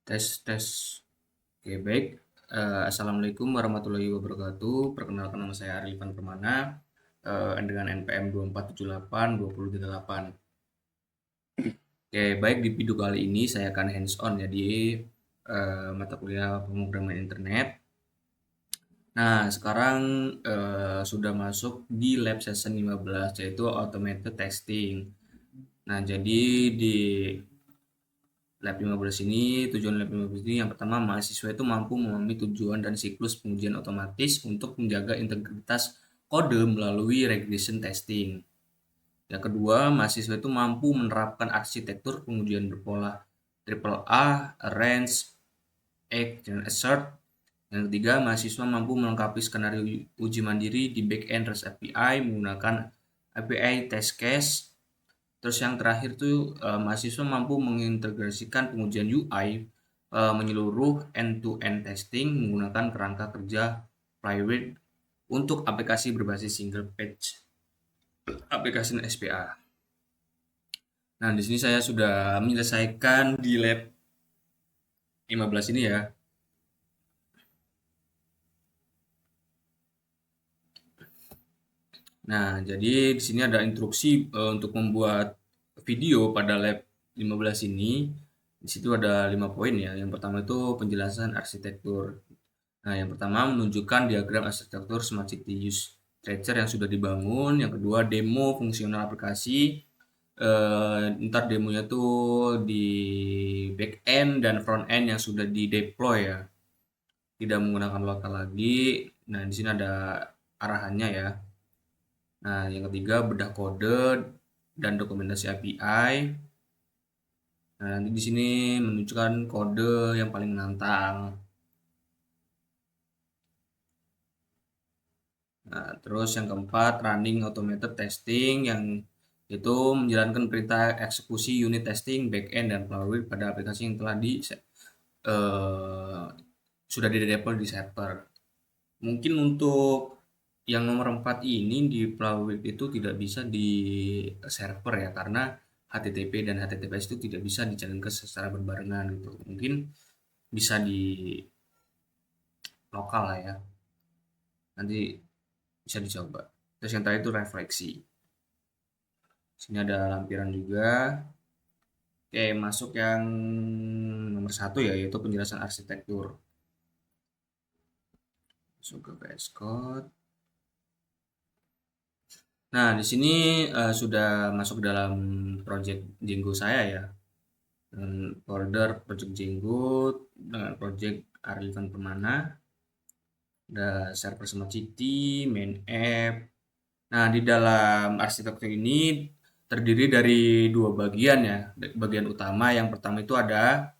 Tes tes. Oke, baik. Assalamualaikum warahmatullahi wabarakatuh. Perkenalkan, nama saya Arifan Permana, dengan NPM 24782038. Oke, baik, di video kali ini saya akan hands on ya di mata kuliah pemrograman internet. Nah, sekarang sudah masuk di lab session 15, yaitu automated testing. Nah, jadi di Lab 15 ini, tujuan Lab 15 ini yang pertama, mahasiswa itu mampu memahami tujuan dan siklus pengujian otomatis untuk menjaga integritas kode melalui regression testing. Yang kedua, mahasiswa itu mampu menerapkan arsitektur pengujian berpola triple A, arrange, egg, dan assert. Yang ketiga, mahasiswa mampu melengkapi skenario uji mandiri di backend REST API menggunakan API test case. Terus yang terakhir tuh mahasiswa mampu mengintegrasikan pengujian UI menyeluruh end-to-end testing menggunakan kerangka kerja Flywheel untuk aplikasi berbasis single page aplikasi SPA. Nah, di sini saya sudah menyelesaikan di lab 15 ini ya. Nah, jadi di sini ada instruksi untuk membuat video pada lab 15 ini. Di situ ada 5 poin ya. Yang pertama itu penjelasan arsitektur. Nah, yang pertama menunjukkan diagram arsitektur Smart City Use Tracer yang sudah dibangun. Yang kedua, demo fungsional aplikasi. Ntar demonya tuh di back end dan front end yang sudah di deploy ya, tidak menggunakan lokal lagi. Nah, di sini ada arahannya ya. Nah, yang ketiga, bedah kode dan dokumentasi API. Nah, nanti di sini menunjukkan kode yang paling menantang. Nah, terus yang keempat, running automated testing yang itu menjalankan perintah eksekusi unit testing backend dan Flywheel pada aplikasi yang telah sudah di-deploy di server. Mungkin untuk yang nomor 4 ini di Flywheel itu tidak bisa di server ya, karena HTTP dan HTTPS itu tidak bisa dijalankan secara berbarengan gitu. Mungkin bisa di lokal lah ya. Nanti bisa dicoba. Terus yang terakhir itu refleksi. Sini ada lampiran juga. Oke, masuk yang nomor satu ya, yaitu penjelasan arsitektur. Masuk ke VS Code. Nah, di sini sudah masuk dalam project Django saya ya. Dengan folder project Django, dengan project Arifan Permana, ada server Smart City, main app. Nah, di dalam arsitektur ini terdiri dari dua bagian ya. Bagian utama yang pertama itu ada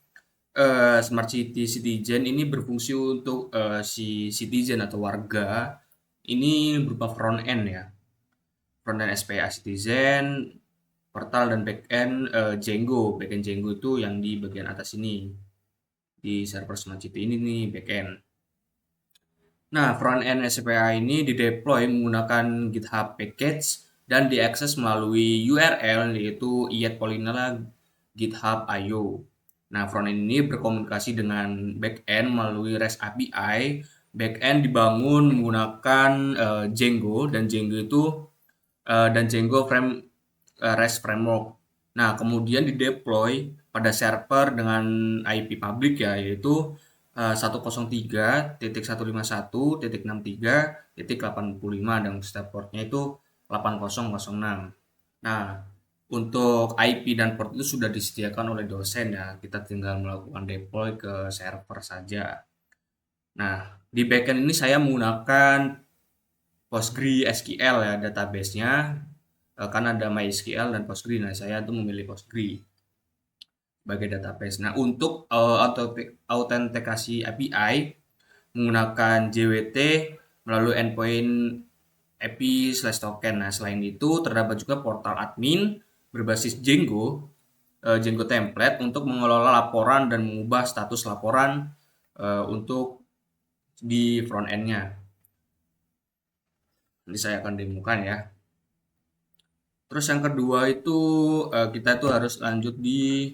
Smart City Citizen ini berfungsi untuk si citizen atau warga ini berupa front end ya. Front end SPA Citizen, portal dan backend Django. Backend Django itu yang di bagian atas ini. Di server Smart City ini nih backend. Nah, front end SPA ini dideploy menggunakan GitHub package dan diakses melalui URL yaitu iyat-polylela github.io. Nah, front end ini berkomunikasi dengan backend melalui REST API. Backend dibangun menggunakan Django dan Django itu dan Django REST framework. Nah, kemudian dideploy pada server dengan IP public ya, yaitu 103.151.63.85 dan setiap portnya itu 8006. Nah, untuk IP dan port itu sudah disediakan oleh dosen ya, kita tinggal melakukan deploy ke server saja. Nah, di backend ini saya menggunakan PostgreSQL ya database-nya, kan ada MySQL dan Postgre. Nah, saya tuh memilih Postgre sebagai database. Nah, untuk autentikasi API menggunakan JWT melalui endpoint API/token. Nah, selain itu terdapat juga portal admin berbasis Django, Django template untuk mengelola laporan dan mengubah status laporan untuk di front end-nya. Nanti saya akan demokan ya. Terus yang kedua itu kita tuh harus lanjut di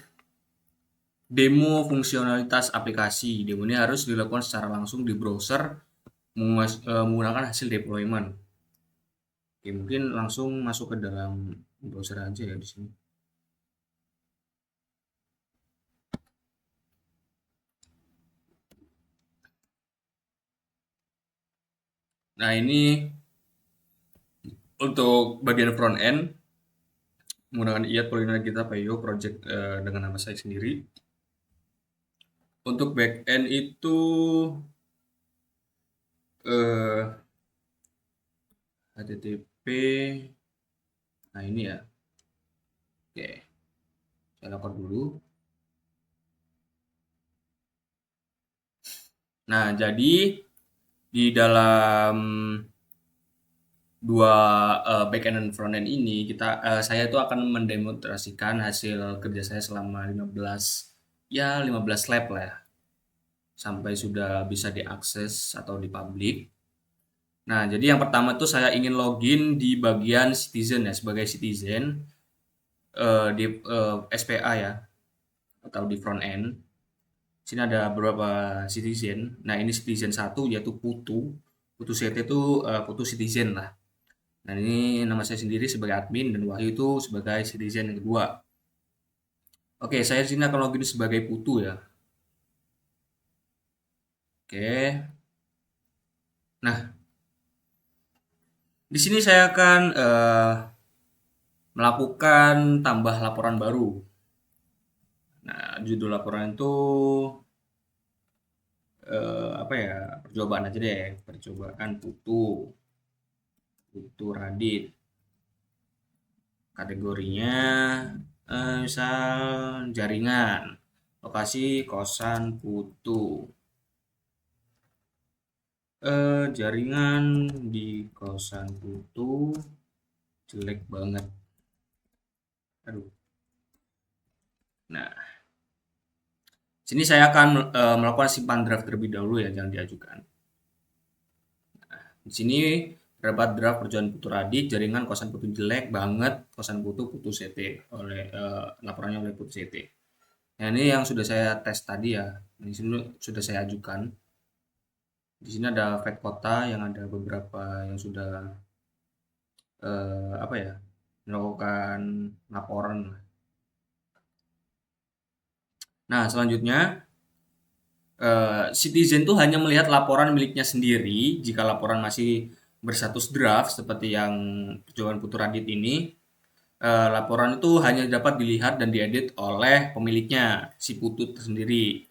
demo fungsionalitas aplikasi. Demo ini harus dilakukan secara langsung di browser menggunakan hasil deployment. Oke, mungkin langsung masuk ke dalam browser aja ya di sini. Nah, ini untuk bagian front end menggunakan IAT Polina kita PIO project dengan nama saya sendiri. Untuk back end itu HTTP. Nah, ini ya. Oke. Saya lakukan dulu. Nah, jadi di dalam dua backend dan frontend ini saya itu akan mendemonstrasikan hasil kerja saya selama 15 lab lah ya, sampai sudah bisa diakses atau dipublik. Nah, jadi yang pertama tuh saya ingin login di bagian citizen ya, sebagai citizen di SPA ya, atau di front end. Sini ada beberapa citizen. Nah, ini citizen 1 yaitu Putu. Putu CT itu Putu citizen lah. Nah, ini nama saya sendiri sebagai admin dan Wahyu itu sebagai citizen yang kedua. Oke, saya di sini akan login sebagai Putu ya. Oke. Nah, di sini saya akan melakukan tambah laporan baru. Nah, judul laporan itu apa ya? Percobaan aja deh. Percobaan Putu Radit. Kategorinya misal jaringan. Lokasi kosan Putu. Jaringan di kosan Putu jelek banget. Aduh. Nah, sini saya akan melakukan simpan draft terlebih dahulu ya, jangan diajukan. Nah, di sini terdapat draft perjuangan Putu Radit, jaringan kosan Putu jelek banget, kosan Putu CT oleh laporannya oleh Putu CT. Nah, ini yang sudah saya tes tadi ya. Di sini sudah saya ajukan. Di sini ada vet kota yang ada beberapa yang sudah apa ya, melakukan laporan. Nah, selanjutnya citizen tuh hanya melihat laporan miliknya sendiri. Jika laporan masih berstatus draft seperti yang percobaan Putu Radit ini, laporan itu hanya dapat dilihat dan diedit oleh pemiliknya, si Putu sendiri.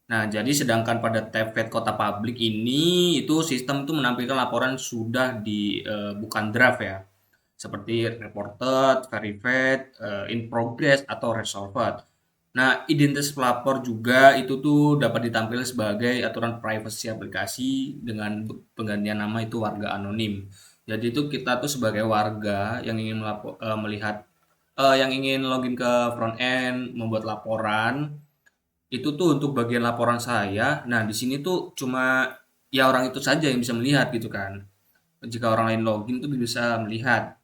Nah, jadi sedangkan pada tab Vet Kota Publik ini itu sistem itu menampilkan laporan sudah di bukan draft ya. Seperti reported, verified, in progress atau resolved. Nah, identitas pelapor juga itu tuh dapat ditampilkan sebagai aturan privacy aplikasi dengan penggantian nama itu warga anonim. Jadi itu kita tuh sebagai warga yang ingin melihat yang ingin login ke front end, membuat laporan, itu tuh untuk bagian laporan saya. Nah, di sini tuh cuma ya orang itu saja yang bisa melihat gitu kan. Jika orang lain login tuh bisa melihat.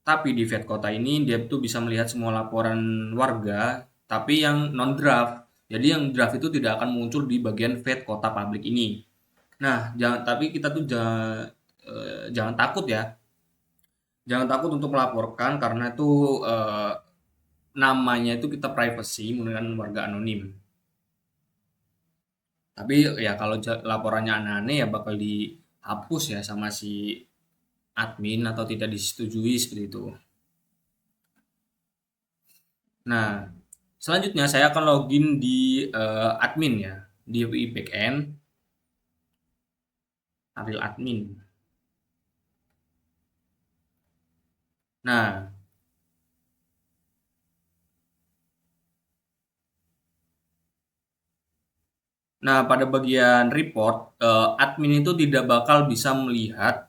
Tapi di Vet Kota ini dia tuh bisa melihat semua laporan warga, tapi yang non draft. Jadi yang draft itu tidak akan muncul di bagian Vet Kota Publik ini. Nah, tapi kita tuh jangan takut ya. Jangan takut untuk melaporkan karena itu namanya itu kita privacy menggunakan warga anonim. Tapi ya kalau laporannya aneh-aneh ya bakal dihapus ya sama si admin atau tidak disetujui seperti itu. Nah, selanjutnya saya akan login di admin ya, di backend, Ariel admin. Nah, pada bagian report, admin itu tidak bakal bisa melihat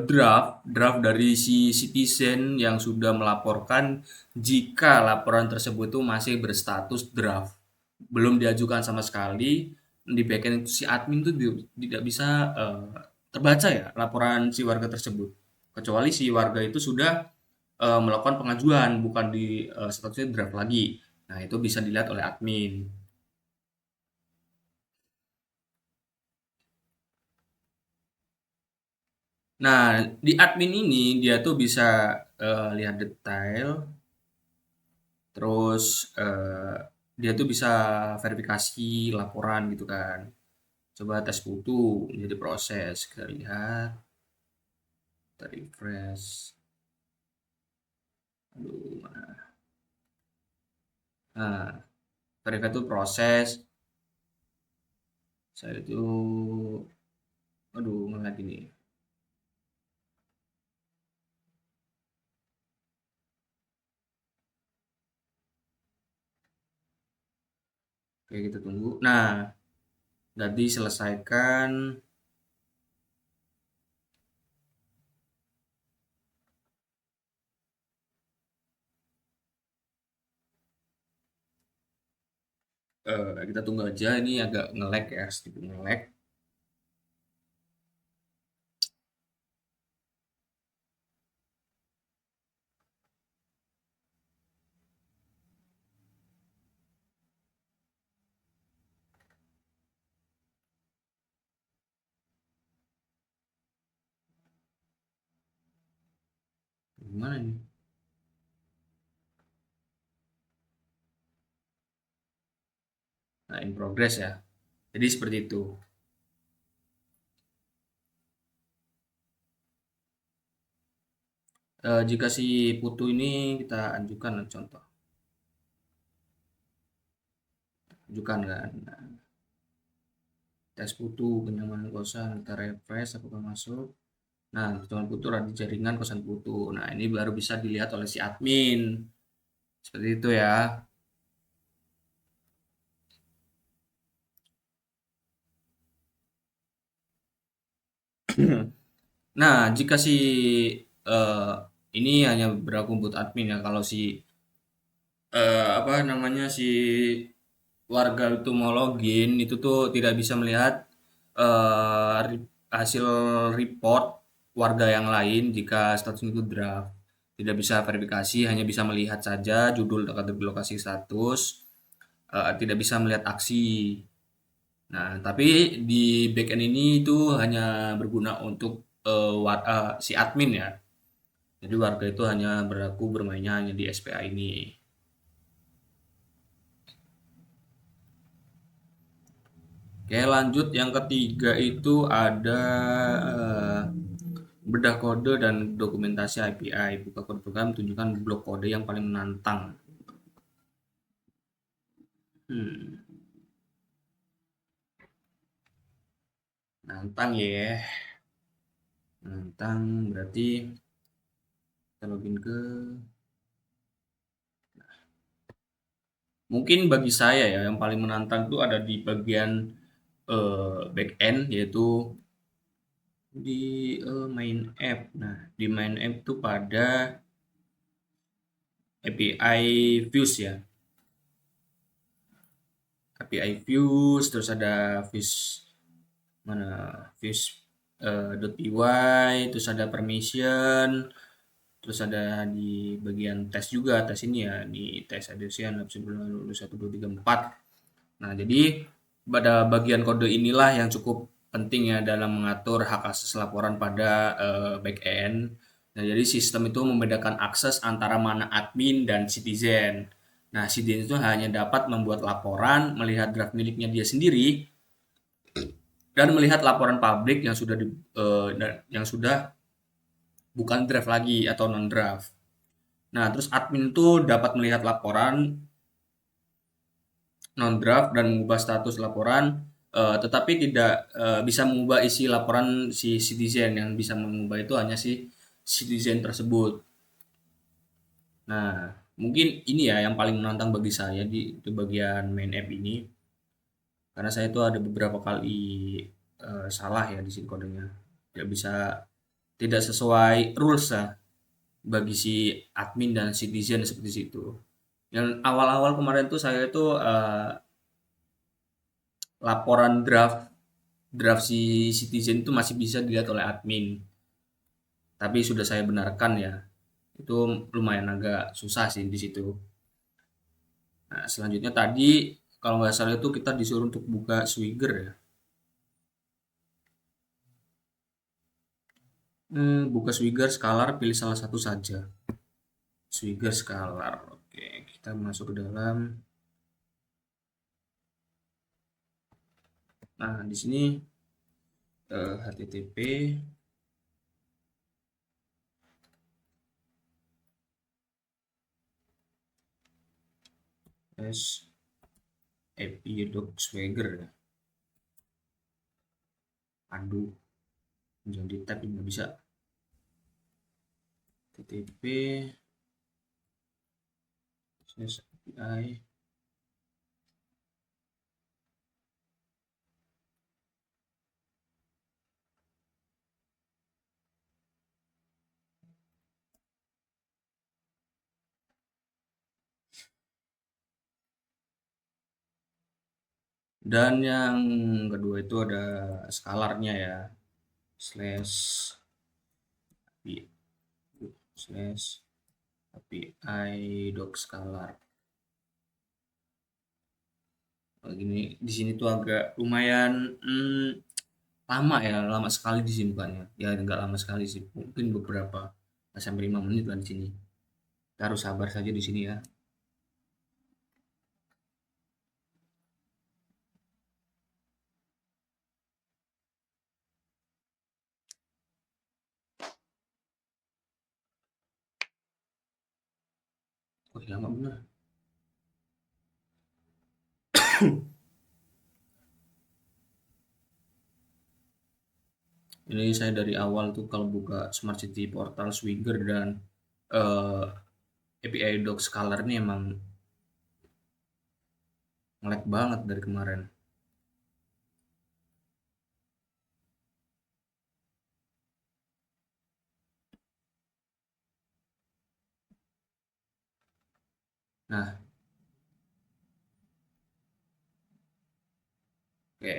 draft dari si citizen yang sudah melaporkan jika laporan tersebut itu masih berstatus draft, belum diajukan sama sekali. Di backend itu si admin itu tidak bisa terbaca ya laporan si warga tersebut, kecuali si warga itu sudah melakukan pengajuan, bukan di statusnya draft lagi. Nah, itu bisa dilihat oleh admin. Nah, di admin ini dia tuh bisa lihat detail, terus dia tuh bisa verifikasi laporan gitu kan. Coba tes putu jadi proses, kita lihat, kita refresh. Aduh, nah, verify itu proses. Saya itu, aduh, ngelag ini. Oke, kita tunggu. Nah, udah diselesaikan. Kita tunggu aja. Ini agak nge-lag ya, sedikit nge-lag. Gimana nih? Nah, in progress ya. Jadi seperti itu. Jika si putu ini kita ajukan contoh, ajukan kan. Nah, tes putu kenyamanan kosan, kita refresh apakah masuk. Nah, kebutuhan putu ada jaringan kosan putu. Nah, ini baru bisa dilihat oleh si admin. Seperti itu ya. Nah, jika si eh, ini hanya berlaku buat admin ya. Kalau si apa namanya si warga itu mau login itu tuh tidak bisa melihat hasil report warga yang lain jika status itu draft. Tidak bisa verifikasi, hanya bisa melihat saja judul kategori lokasi status, tidak bisa melihat aksi. Nah, tapi di backend ini itu hanya berguna untuk si admin ya. Jadi warga itu hanya berlaku bermainnya hanya di SPA ini. Oke, lanjut yang ketiga itu ada eh, bedah kode dan dokumentasi API. Buka kode program, tunjukkan blok kode yang paling menantang. Hmm, nantang ya. Menantang berarti kita login ke. Mungkin bagi saya ya yang paling menantang itu ada di bagian back end yaitu di main app. Nah, di main app itu pada API views ya. API views terus ada views mana views .py terus ada permission terus ada di bagian tes juga tes ini ya di tes adhesion sebelum lulus 1 2 3 4. Nah, jadi pada bagian kode inilah yang cukup penting ya dalam mengatur hak akses laporan pada backend. Nah, jadi sistem itu membedakan akses antara mana admin dan citizen. Nah, citizen itu hanya dapat membuat laporan, melihat draft miliknya dia sendiri, dan melihat laporan publik yang sudah yang sudah bukan draft lagi atau non draft. Nah, terus admin itu dapat melihat laporan non draft dan mengubah status laporan, tetapi tidak bisa mengubah isi laporan si citizen. Yang bisa mengubah itu hanya si citizen tersebut. Nah, mungkin ini ya yang paling menantang bagi saya di bagian main app ini, karena saya itu ada beberapa kali salah ya di sini kodenya, tidak bisa tidak sesuai rules lah bagi si admin dan citizen seperti itu. Yang awal-awal kemarin tuh saya itu laporan draft draft si citizen itu masih bisa dilihat oleh admin, tapi sudah saya benarkan ya, itu lumayan agak susah sih di situ. Nah, selanjutnya tadi kalau nggak salah itu kita disuruh untuk buka Swigger ya. Buka Swigger, Scalar, pilih salah satu saja. Swigger, Scalar. Oke, kita masuk ke dalam. Nah, di sini HTTP s api.swagger ya. Aduh, jangan di tab nggak bisa. HTTP API. Dan yang kedua itu ada skalarnya ya. Slash API slash API doc scalar. Gini di sini tuh agak lumayan lama ya, lama sekali disimpannya. Ya nggak lama sekali sih, mungkin beberapa nggak sampai 5 menit lah di sini. Kita harus sabar saja di sini ya. Oh, lama bener. Ini saya dari awal tuh kalau buka Smart City Portal Swigger dan eh, API Doc Scalar ini emang ngelag banget dari kemarin. Nah, oke.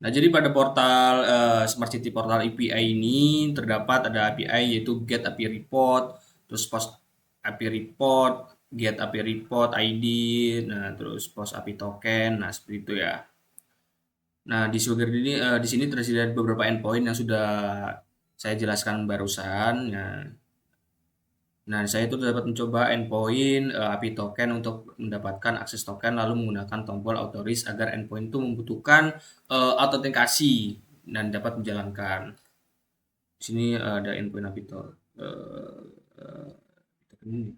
Nah, jadi pada portal Smart City Portal API ini terdapat ada API yaitu Get API Report, terus Post API Report, Get API Report ID, nah terus Post API Token, nah seperti itu ya. Nah, di Swagger ini di sini tersedia beberapa endpoint yang sudah saya jelaskan barusan. Nah, saya itu dapat mencoba endpoint API token untuk mendapatkan akses token lalu menggunakan tombol authorize agar endpoint itu membutuhkan autentikasi dan dapat menjalankan. Di sini ada endpoint API token ini.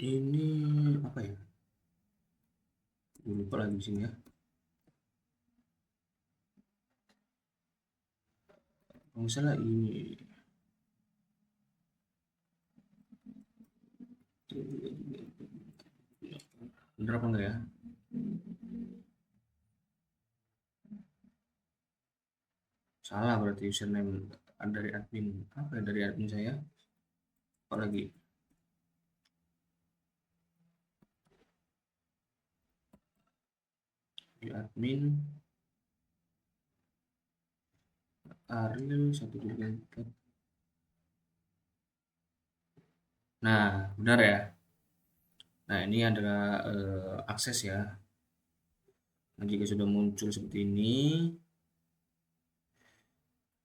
Ini apa ya? Lupa lagi di sini ya. Kalau misalnya ini bener apa enggak ya? Salah berarti username dari admin. Apa ya dari admin saya? Apa lagi? Di admin Ariel 124. Nah, benar ya. Nah, ini adalah akses ya. Nah, jika sudah muncul seperti ini,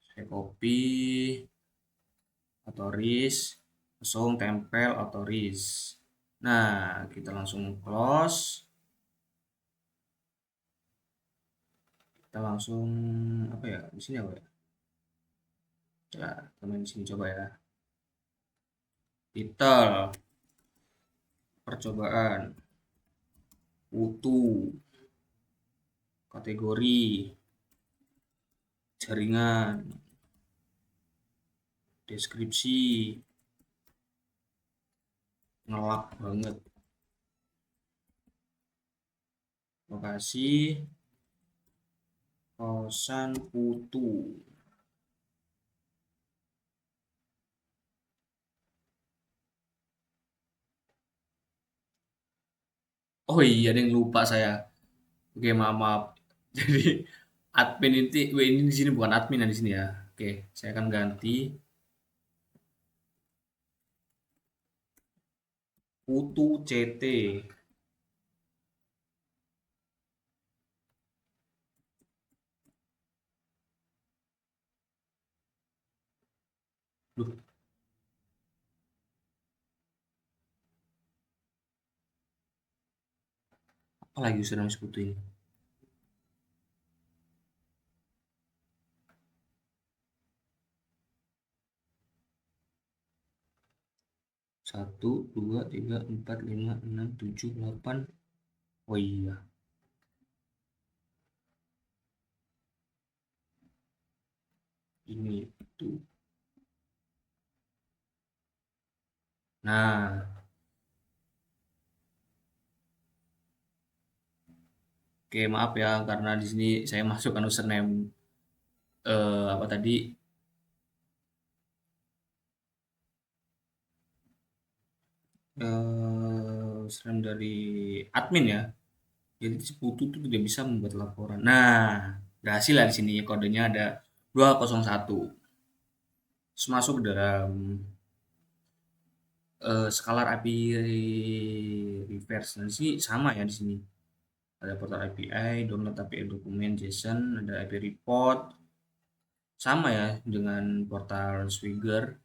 saya copy, otoris, langsung tempel otoris. Nah, kita langsung close. Kita langsung apa ya? Di sini apa ya? Ya, teman di sini coba ya. Title, percobaan, utu, kategori, jaringan, deskripsi, ngelak banget. Lokasi, kosan putu. Oh iya, ada yang lupa saya. Oke, maaf, maaf. Jadi admin ini di sini bukan admin ya di sini ya. Oke, saya akan ganti. Putu CT. Duh, apa lagi username sekutu ini? Satu, dua, tiga, empat, lima, enam, tujuh, delapan. Oh iya, ini itu. Nah, oke maaf ya karena di sini saya masukkan username apa tadi username dari admin ya. Jadi sekutu itu tidak bisa membuat laporan. Nah, berhasil lah di sini kodenya ada 201. Terus masuk ke dalam scalar API reverse. Nah, di sini sama ya di sini. Ada portal API, download API dokumen JSON, ada API report. Sama ya dengan portal Swigger.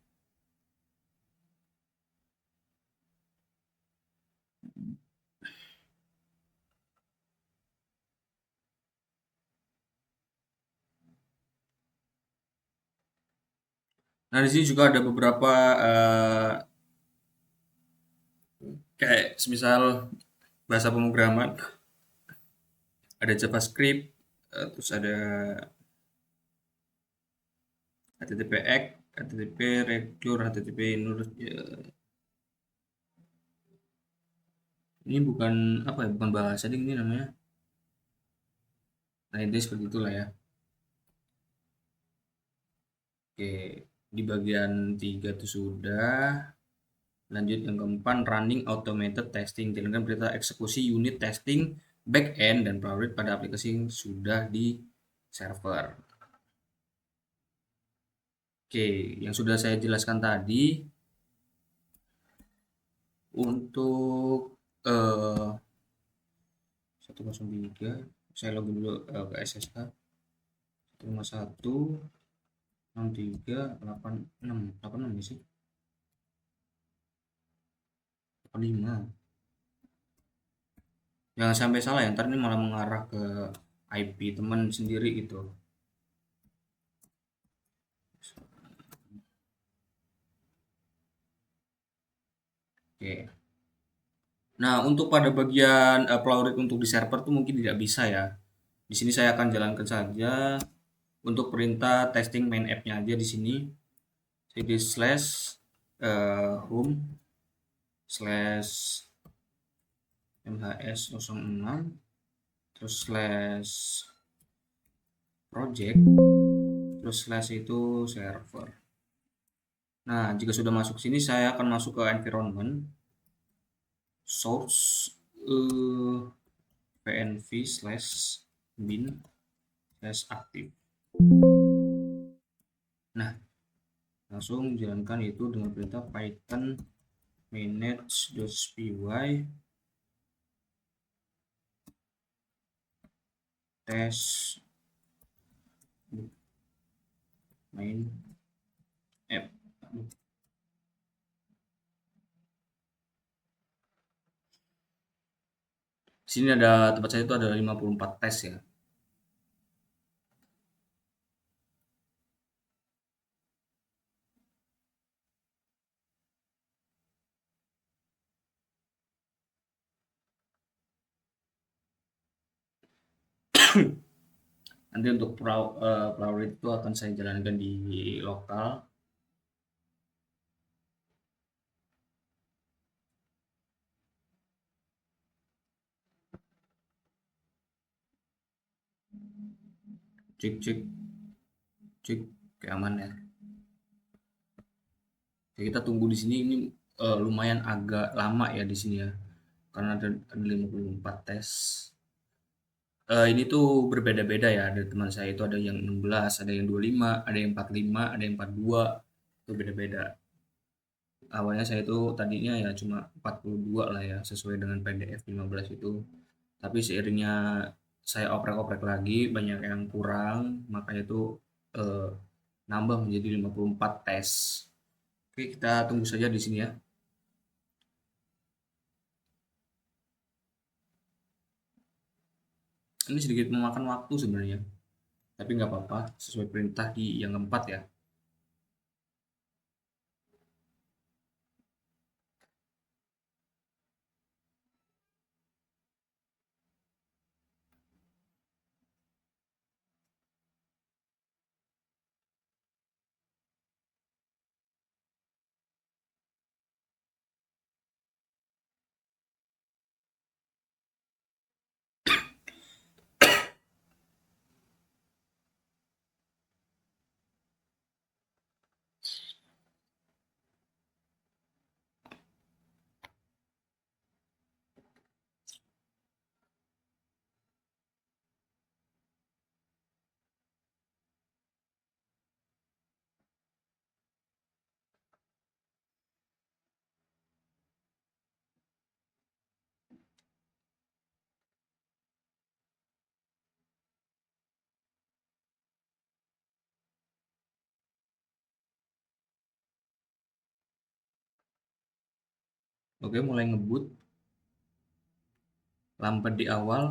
Nah, di sini juga ada beberapa kayak semisal bahasa pemrograman, ada JavaScript, terus ada HTTPX, HTTP Recure, HTTP nur. Ini bukan apa ya, bukan bahasa ding ini namanya. Nah, ini seperti itulah ya. Oke, di bagian 3 itu sudah. Lanjut yang keempat, running automated testing. Jalankan perintah eksekusi unit testing backend dan priority pada aplikasi yang sudah di server. Oke, yang sudah saya jelaskan tadi untuk 103, saya login dulu ke SSH 151 63 86 86 ya sih 85. Jangan sampai salah ya, ntar ini malah mengarah ke IP teman sendiri gitu. Oke. Nah, untuk pada bagian Plaurit untuk di server tuh mungkin tidak bisa ya. Di sini saya akan jalankan saja untuk perintah testing main app-nya aja di sini. Cd slash home slash mhs06 terus slash project terus slash itu server. Nah, jika sudah masuk sini saya akan masuk ke environment source pnv slash bin slash active. Nah, langsung jalankan itu dengan perintah python manage.py test main app. Di sini ada tempat saya itu ada 54 tes ya. Nanti untuk priority itu akan saya jalankan di lokal. Cek cek cek keamanan. Ya, kita tunggu di sini ini lumayan agak lama ya di sini ya. Karena ada 54 tes. Ini tuh berbeda-beda ya. Ada teman saya itu ada yang 16, ada yang 25, ada yang 45, ada yang 42. Itu beda-beda. Awalnya saya itu tadinya ya cuma 42 lah ya, sesuai dengan PDF 15 itu. Tapi seiringnya saya oprek-oprek lagi, banyak yang kurang, makanya itu eh, nambah menjadi 54 tes. Oke, kita tunggu saja di sini ya. Ini sedikit memakan waktu sebenarnya, tapi nggak apa-apa, sesuai perintah di yang keempat ya. Oke, mulai ngebut. Lambat di awal,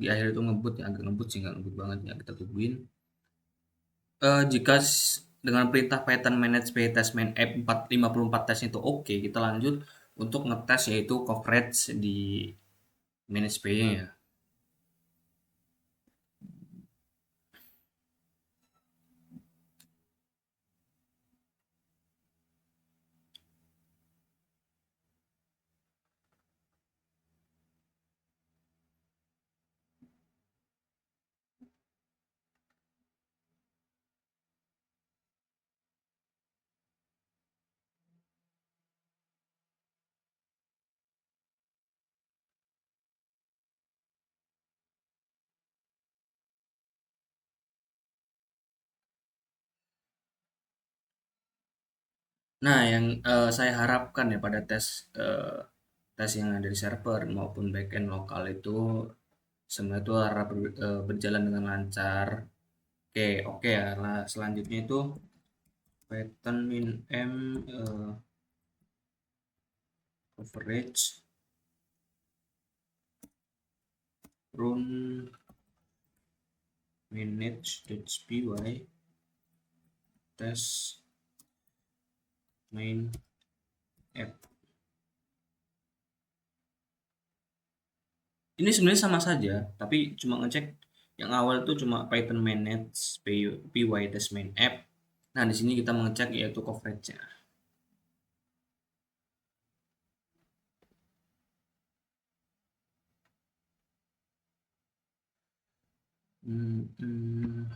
di akhir itu ngebut ya, agak ngebut sih, nggak ngebut banget ya. Kita tungguin. Jika dengan perintah Python manage ptestmain app 54 tes itu oke, kita lanjut untuk ngetes yaitu coverage di manage pay-nya ya. Nah, yang saya harapkan ya pada tes yang ada di server maupun backend lokal itu semua itu harap berjalan dengan lancar. Oke, oke ya. Lah, selanjutnya itu Python min m coverage run manage.py test main app. Ini sebenarnya sama saja, tapi cuma ngecek yang awal itu cuma Python manage py test main app. Nah, di sini kita mengecek yaitu coverage-nya. Hmm, hmm,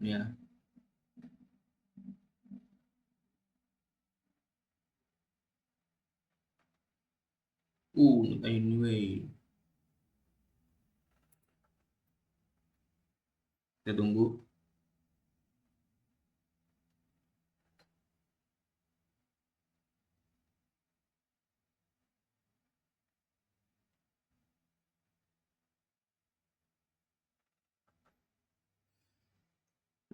ya. Not anyway. Kita tunggu.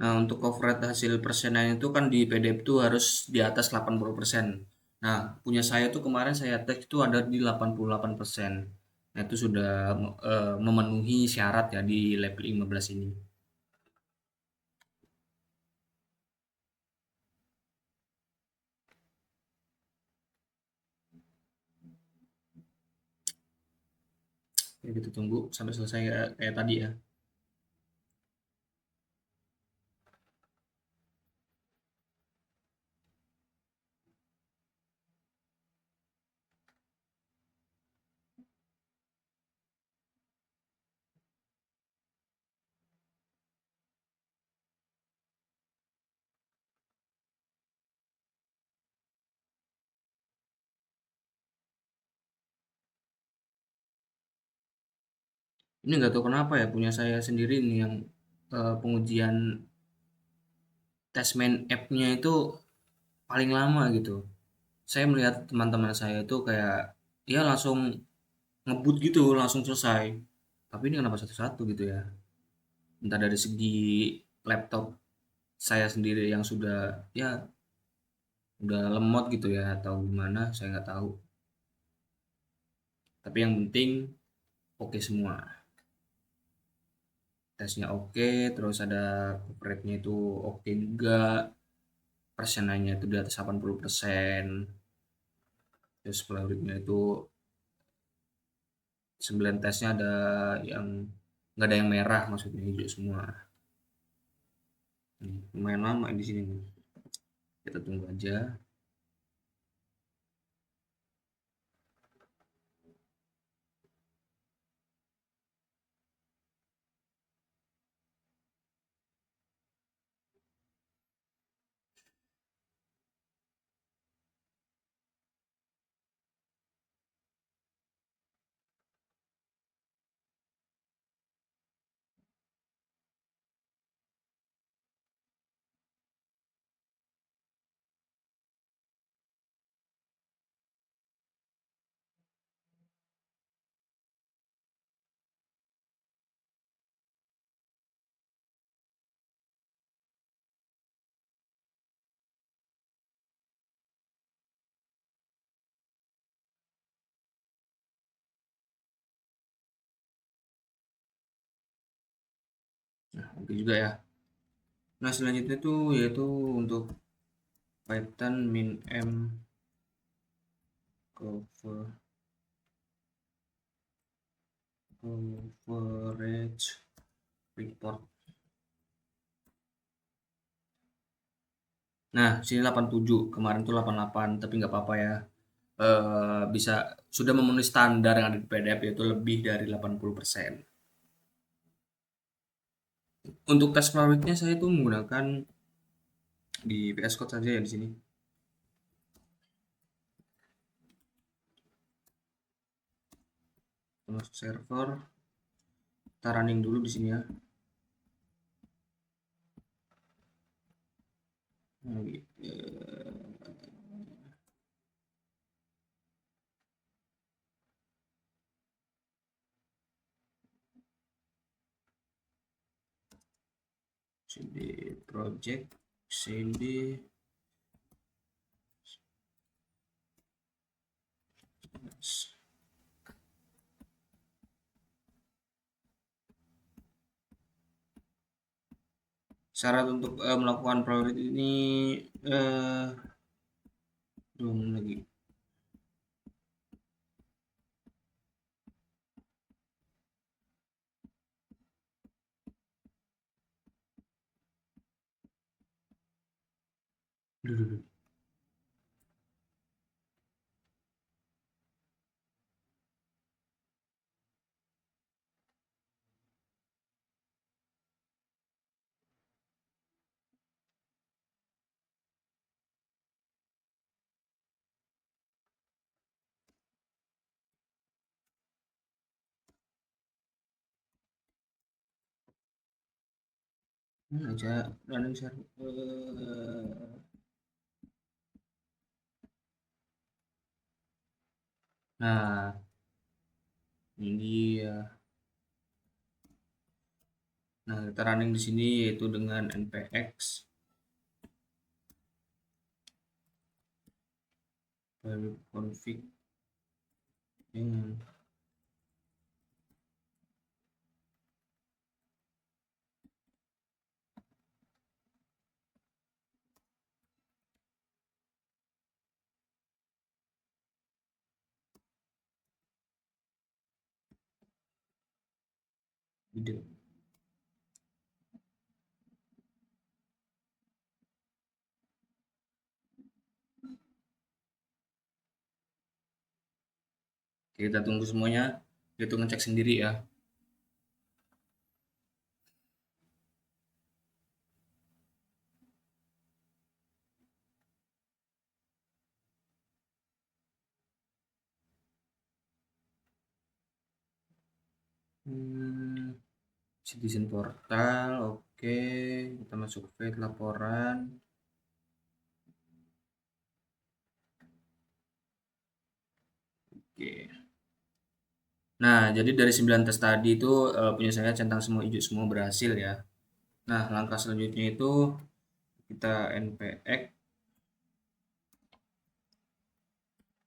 Nah, untuk coverage hasil persenan itu kan di PDF itu harus di atas 80%. Nah, punya saya tuh kemarin saya tes itu ada di 88%. Nah, itu sudah memenuhi syarat ya di level 15 ini. Ya, kita tunggu sampai selesai kayak tadi ya. Ini nggak tahu kenapa ya punya saya sendiri nih yang pengujian tes main app-nya itu paling lama gitu. Saya melihat teman-teman saya itu kayak ya langsung ngebut gitu, langsung selesai. Tapi ini kenapa satu-satu gitu ya? Entah dari segi laptop saya sendiri yang sudah ya udah lemot gitu ya atau gimana, saya nggak tahu. Tapi yang penting oke semua. Tesnya oke, terus ada coverage-nya itu oke juga, persenannya itu di atas 80%, terus pelarutnya itu 9 tesnya ada yang nggak ada yang merah, maksudnya hijau semua. Lumayan lama di sini nih. Kita tunggu aja. Nah, oke juga ya. Nah, selanjutnya tuh yaitu untuk Python min-m coverage report. Nah, sini 87, kemarin tuh 88, tapi nggak apa-apa ya. Bisa sudah memenuhi standar yang ada di PDF yaitu lebih dari 80%. Untuk tes fluidnya saya tuh menggunakan di VS Code saja ya di sini. Masuk server, kita running dulu di sini ya. Nah, cd project cd syarat untuk melakukan project ini belum lagi. Dulu. Aja running server. Nah, ini dia. Nah, kita running di sini yaitu dengan npx config dengan ide. Kita tunggu semuanya, itu ngecek sendiri ya. Hmm, Citizen Portal, oke. Kita masuk feed laporan. Oke. Nah, jadi dari 9 tes tadi itu punya saya centang semua hijau semua berhasil ya. Nah, langkah selanjutnya itu kita npx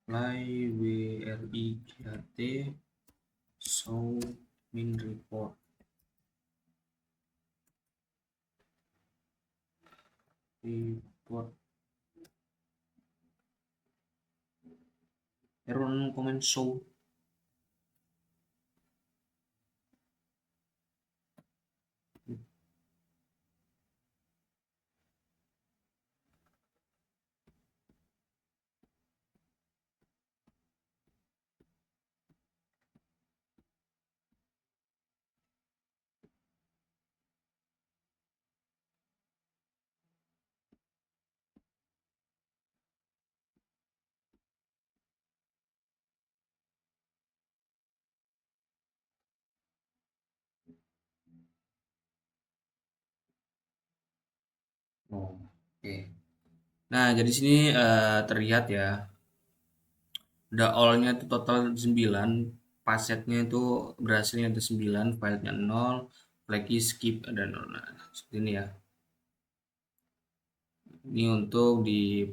apply wright show min report. Error comment show. Oh, oke. Nah, jadi sini terlihat ya, udah all-nya itu total 9, pasetnya itu berhasilnya ada 9, filenya 0, flagnya skip ada 0. Nah, seperti ini ya. Ini untuk di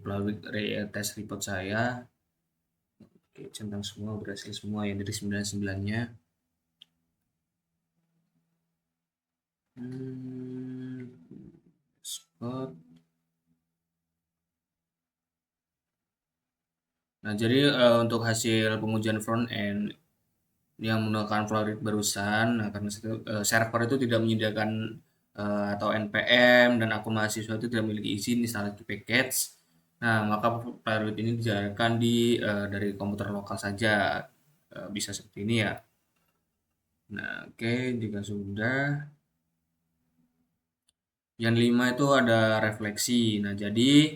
test report saya. Oke, centang semua berhasil semua yang dari 99-nya. Spot. Nah, jadi untuk hasil pengujian front end yang menggunakan Florid barusan, nah karena server itu tidak menyediakan atau npm dan akun mahasiswa itu tidak memiliki izin instalasi package. Nah, maka Florid ini dijalankan dari komputer lokal saja. Bisa seperti ini ya. Nah, oke, jika sudah. Yang 5 itu ada refleksi. Nah, jadi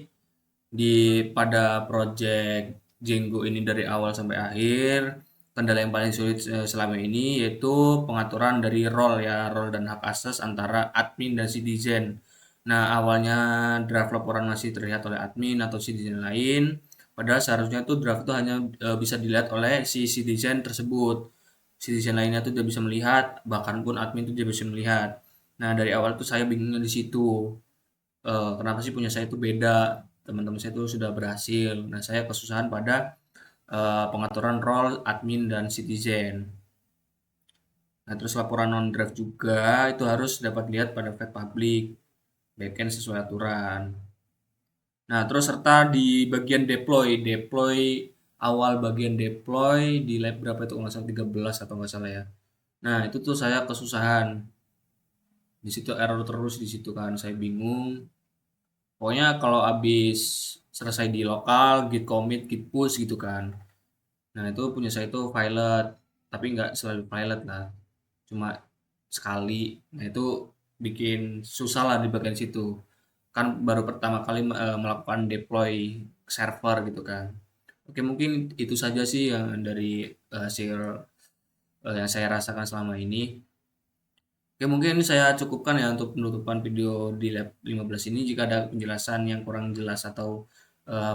pada project Django ini dari awal sampai akhir, kendala yang paling sulit selama ini yaitu pengaturan dari role ya, role dan hak asas antara admin dan citizen. Nah, awalnya draft laporan masih terlihat oleh admin atau citizen lain, padahal seharusnya tuh draft itu hanya bisa dilihat oleh si citizen tersebut. Citizen lainnya tuh tidak bisa melihat, bahkan pun admin tuh tidak bisa melihat. Nah, dari awal tuh saya bingungnya di situ. Kenapa sih punya saya itu beda, teman-teman saya itu sudah berhasil. Nah, saya kesusahan pada pengaturan role admin dan citizen. Nah, terus laporan non-draft juga itu harus dapat lihat pada file public, backend sesuai aturan. Nah, terus serta di bagian deploy awal bagian deploy di lab berapa itu nggak salah 13 atau nggak salah ya. Nah, itu tuh saya kesusahan. Di situ error terus di situ kan, saya bingung. Pokoknya kalau habis selesai di lokal, git commit, git push gitu kan. Nah, itu punya saya itu violet, tapi nggak selalu violet lah. Cuma sekali. Nah, itu bikin susah lah di bagian situ. Kan baru pertama kali melakukan deploy server gitu kan. Oke, mungkin itu saja sih yang dari hasil yang saya rasakan selama ini. Oke, mungkin saya cukupkan ya untuk penutupan video di lab 15 ini. Jika ada penjelasan yang kurang jelas atau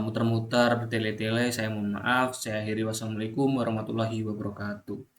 muter-muter bertele-tele, saya mohon maaf. Saya akhiri. Wassalamualaikum warahmatullahi wabarakatuh.